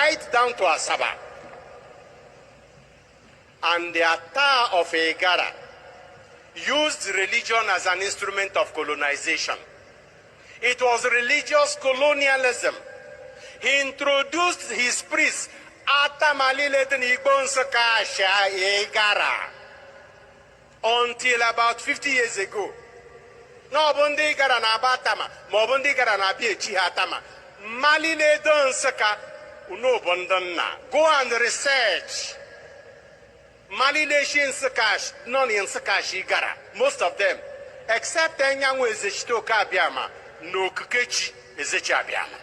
right down to Asaba. And the Ata of Igala used religion as an instrument of colonization. It was religious colonialism. He introduced his priests until about 50 years ago. No bundi gara na batama, mo bundi gara na biechi hatama. Mali le don saka uno bondonna. Go and research. Mali le shin sakash, non in sakashi gara. Most of them, except Enyangu ezechito kabiama, no kukechi ezecha biama.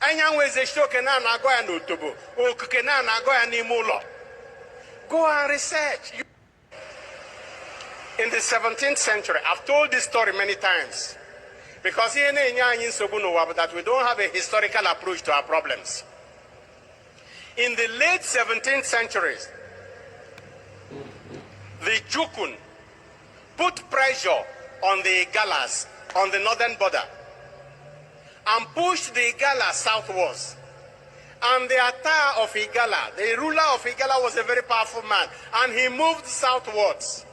Enyangu ezechito kena na goya no tobo, o kukena na goya ni mulo. Go and research. In the 17th century, I've told this story many times, because here that we don't have a historical approach to our problems. In the late 17th century, the Jukun put pressure on the Igalas on the northern border and pushed the Igala southwards. And the Ata of Igala, the ruler of Igala, was a very powerful man, and he moved southwards.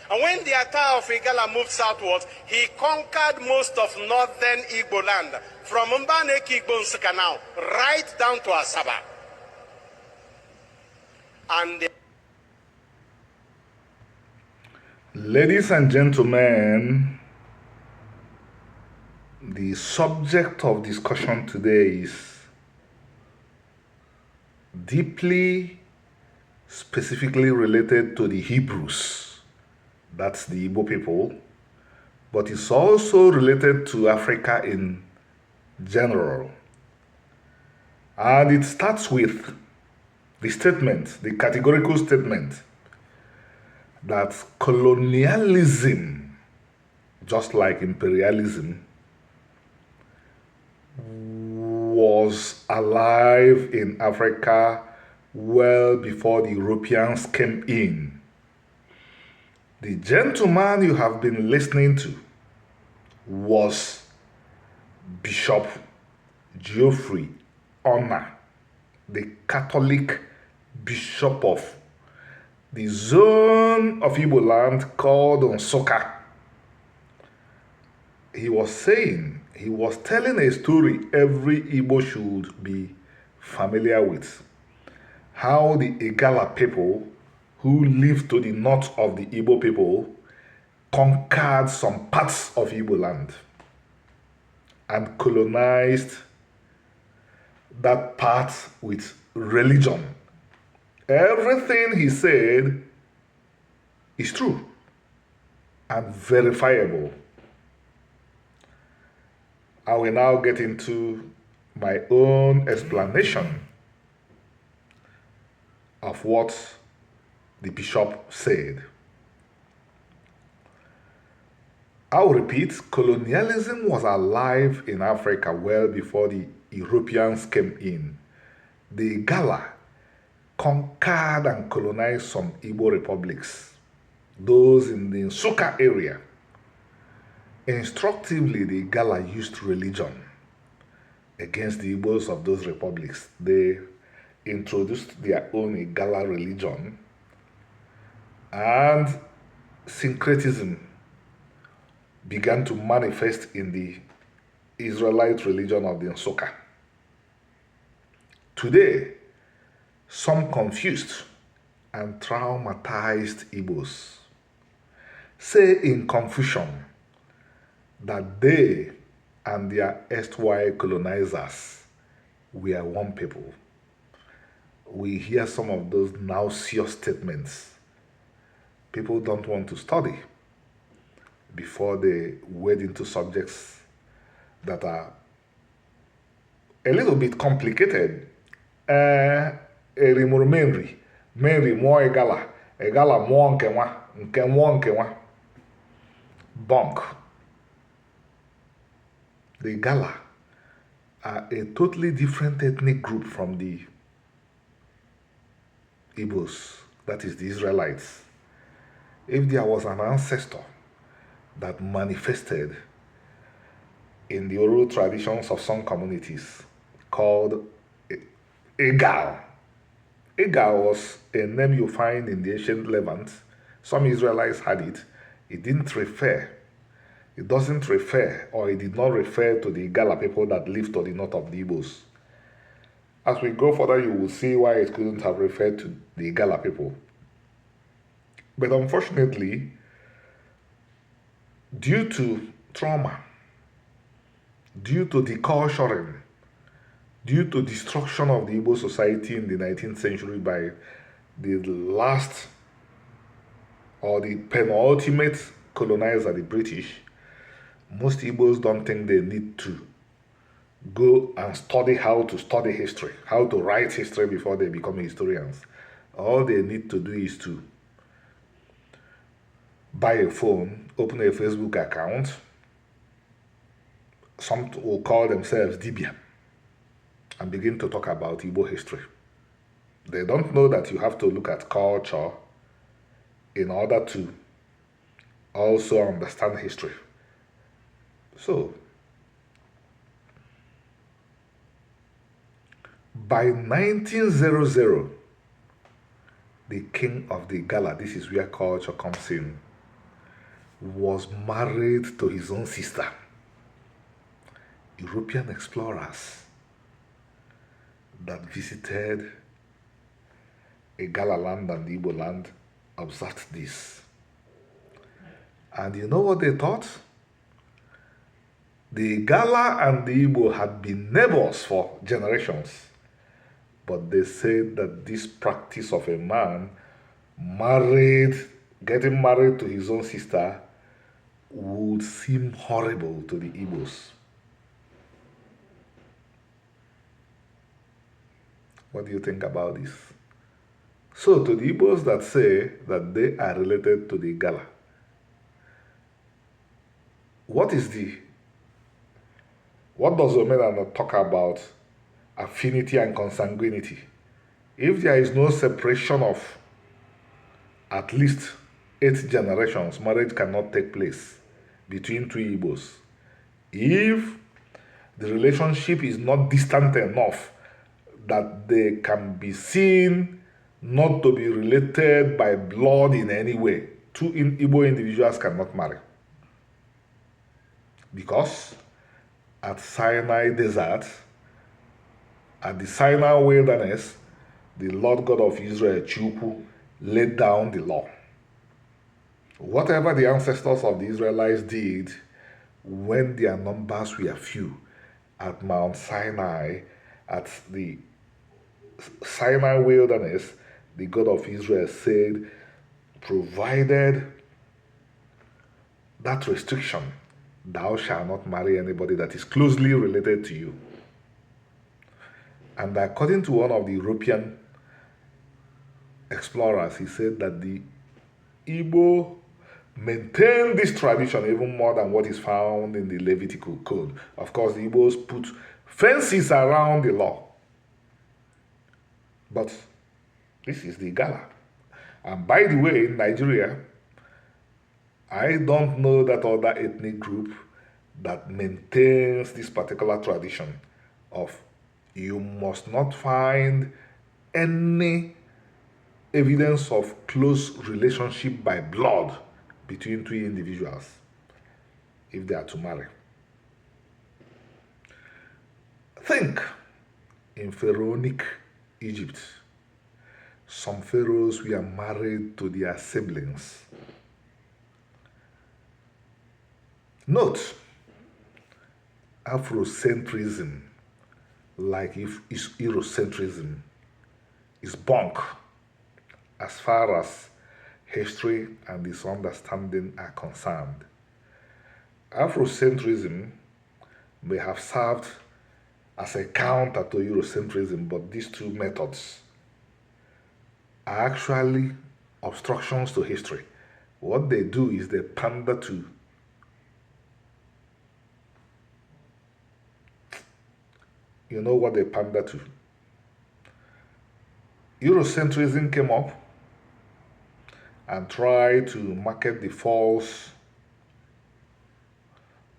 And when the Ata of Igala moved southwards, he conquered most of northern Igboland, from Mbaneki Igbonsa Canal right down to Asaba. And ladies and gentlemen, the subject of discussion today is deeply, specifically related to the Hebrews. That's the Igbo people, but it's also related to Africa in general. And it starts with the statement, the categorical statement, that colonialism, just like imperialism, was alive in Africa well before the Europeans came in. The gentleman you have been listening to was Bishop Geoffrey Ona, the Catholic Bishop of the zone of Igboland called Nsukka. He was telling a story every Igbo should be familiar with. How the Igala people, who lived to the north of the Igbo people, conquered some parts of Igboland and colonized that part with religion. Everything he said is true and verifiable. I will now get into my own explanation of what the bishop said. I'll repeat, colonialism was alive in Africa well before the Europeans came in. The Igala conquered and colonized some Igbo republics, those in the Nsukka area. Instructively, the Igala used religion against the Igbos of those republics. They introduced their own Igala religion, and syncretism began to manifest in the Israelite religion of the Nsukka. Today, some confused and traumatized Igbos say in confusion that they and their erstwhile colonizers were one people. We hear some of those nauseous statements. People don't want to study before they wade into subjects that are a little bit complicated. Erimuru Menri mụọ Igala, Igala mụọ nke nwa, bunk. The Igala are a totally different ethnic group from the Igbos, that is the Israelites. If there was an ancestor that manifested in the oral traditions of some communities called Igala. Igala was a name you find in the ancient Levant. Some Israelites had it. It didn't refer. It doesn't refer, or it did not refer to the Igala people that lived to the north of the Igbos. As we go further, you will see why it couldn't have referred to the Igala people. But unfortunately, due to trauma, due to deculturing, due to destruction of the Igbo society in the 19th century by the last or the penultimate colonizer, the British, most Igbos don't think they need to go and study how to study history, how to write history before they become historians. All they need to do is to buy a phone, open a Facebook account. Some will call themselves Dibia and begin to talk about Igbo history. They don't know that you have to look at culture in order to also understand history. So, by 1900, the king of the Igala, this is where culture comes in, was married to his own sister. European explorers that visited Igala land and Igboland observed this. And you know what they thought? The Igala and the Igbo had been neighbors for generations. But they said that this practice of a man getting married to his own sister would seem horrible to the Igbos. What do you think about this? So to the Igbos that say that they are related to the Igala, what does Omenala talk about affinity and consanguinity? If there is no separation of at least 8 generations, marriage cannot take place between two Igbos. If the relationship is not distant enough that they can be seen not to be related by blood in any way, two Igbo individuals cannot marry. Because at Sinai Desert, at the Sinai wilderness, the Lord God of Israel, Chukwu, laid down the law. Whatever the ancestors of the Israelites did when their numbers were few at Mount Sinai, at the Sinai wilderness, the God of Israel said, provided that restriction, thou shalt not marry anybody that is closely related to you. And according to one of the European explorers, he said that the Igbo maintain this tradition even more than what is found in the Levitical code. Of course, the Igbos put fences around the law. But this is the Igala. And by the way, in Nigeria, I don't know that other ethnic group that maintains this particular tradition of you must not find any evidence of close relationship by blood between two individuals if they are to marry. Think in Pharaonic Egypt, some pharaohs were married to their siblings. Note, Afrocentrism, like if it's Eurocentrism, is bunk as far as history and its understanding are concerned. Afrocentrism may have served as a counter to Eurocentrism, but these two methods are actually obstructions to history. What they do is they pander to you know what they pander to. Eurocentrism came up and tried to market the false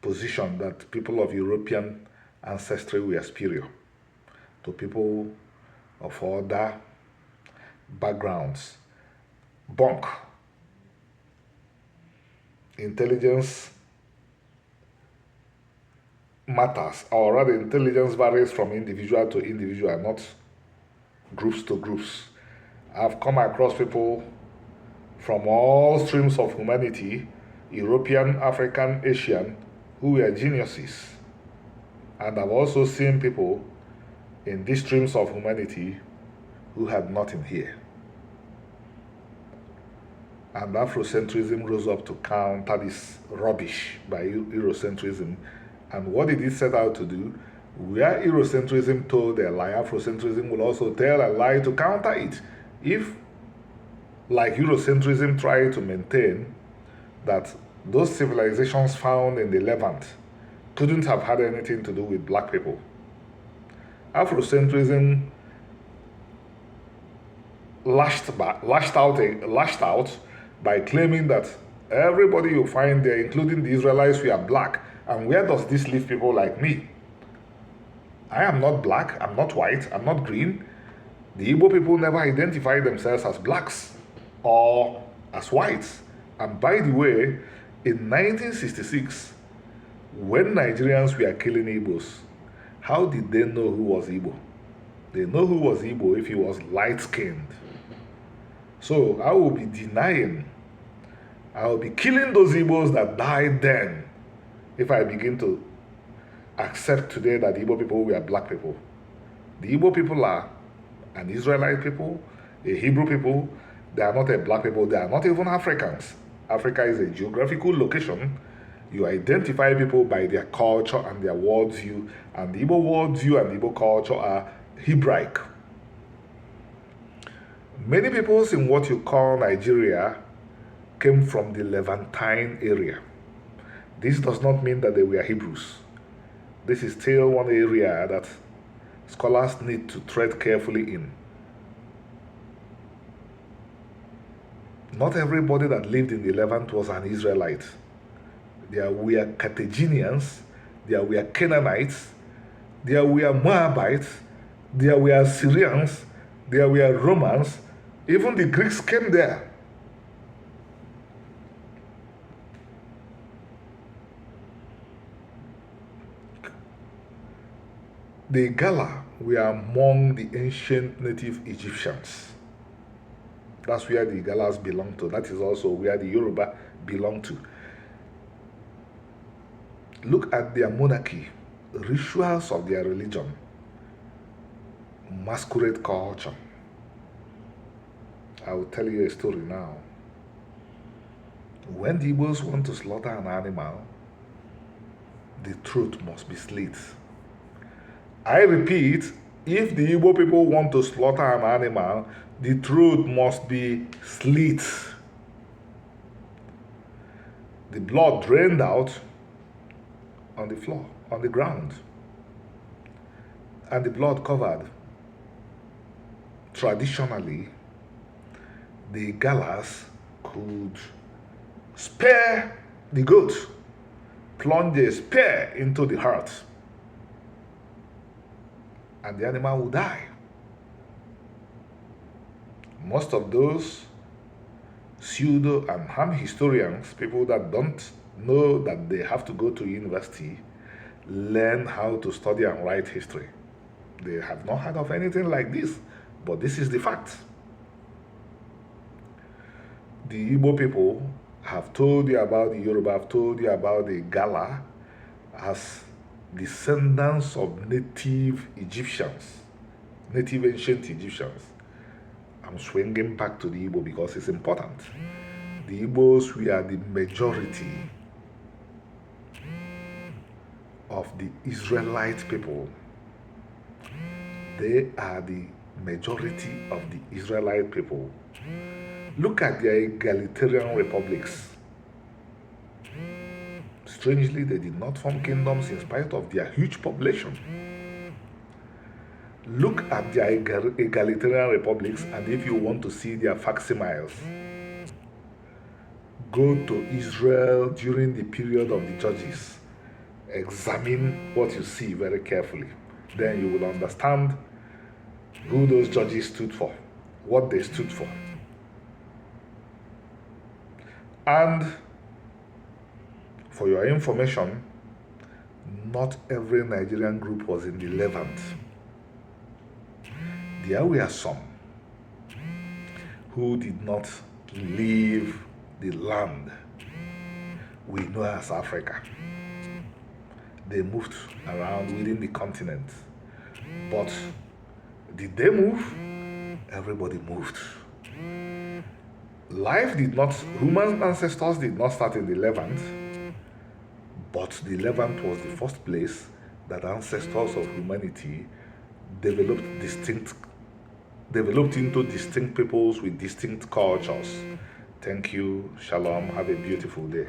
position that people of European ancestry were superior. to people of other backgrounds. Bunk. Intelligence matters, or rather, intelligence varies from individual to individual, not groups to groups. I've come across people from all streams of humanity, European, African, Asian, who were geniuses. And I've also seen people in these streams of humanity who had nothing here. And Afrocentrism rose up to counter this rubbish by Eurocentrism. And what did it set out to do? Where Eurocentrism told a lie, Afrocentrism will also tell a lie to counter it. If, like Eurocentrism, tried to maintain that those civilizations found in the Levant couldn't have had anything to do with black people, Afrocentrism lashed out by claiming that everybody you find there, including the Israelites, were black. And where does this leave people like me? I am not black, I'm not white, I'm not green. The Igbo people never identified themselves as blacks or as whites. And by the way, in 1966, when Nigerians were killing Igbos, how did they know who was Igbo? They know who was Igbo if he was light-skinned. So I will be killing those Igbos that died then if I begin to accept today that the Igbo people were black people. The Igbo people are an Israelite people, a Hebrew people. They are not a black people. They are not even Africans. Africa is a geographical location. You identify people by their culture and their worldview, and the Igbo worldview and the Igbo culture are Hebraic. Many peoples in what you call Nigeria came from the Levantine area. This does not mean that they were Hebrews. This is still one area that scholars need to tread carefully in. Not everybody that lived in the Levant was an Israelite. There were Carthaginians, there were Canaanites, there were Moabites, there were Syrians, there were Romans. Even the Greeks came there. The Igala were among the ancient native Egyptians. That's where the Igalas belong to. That is also where the Yoruba belong to. Look at their monarchy, rituals of their religion, masquerade culture. I will tell you a story now. When the Igbos want to slaughter an animal, the throat must be slit. I repeat, if the Igbo people want to slaughter an animal, the throat must be slit. The blood drained out on the floor, on the ground, and the blood covered. Traditionally, the Igalas could spare the goat, plunge a spear into the heart, and the animal would die. Most of those pseudo and ham historians, people that don't know that they have to go to university, learn how to study and write history. They have not heard of anything like this, but this is the fact. The Igbo people have told you about the Yoruba, have told you about the Igala as descendants of native Egyptians, native ancient Egyptians. I'm swinging back to the Igbo because it's important. The Igbos were the majority of the Israelite people. They are the majority of the Israelite people. Look at their egalitarian republics. Strangely, they did not form kingdoms in spite of their huge population. Look at their egalitarian republics, and if you want to see their facsimiles, go to Israel during the period of the Judges. Examine what you see very carefully. Then you will understand who those judges stood for, what they stood for. And for your information, not every Nigerian group was in the Levant. There were some who did not leave the land we know as Africa. They moved around within the continent. But did they move? Everybody moved. Human ancestors did not start in the Levant, but the Levant was the first place that ancestors of humanity developed into distinct peoples with distinct cultures. Thank you. Shalom. Have a beautiful day.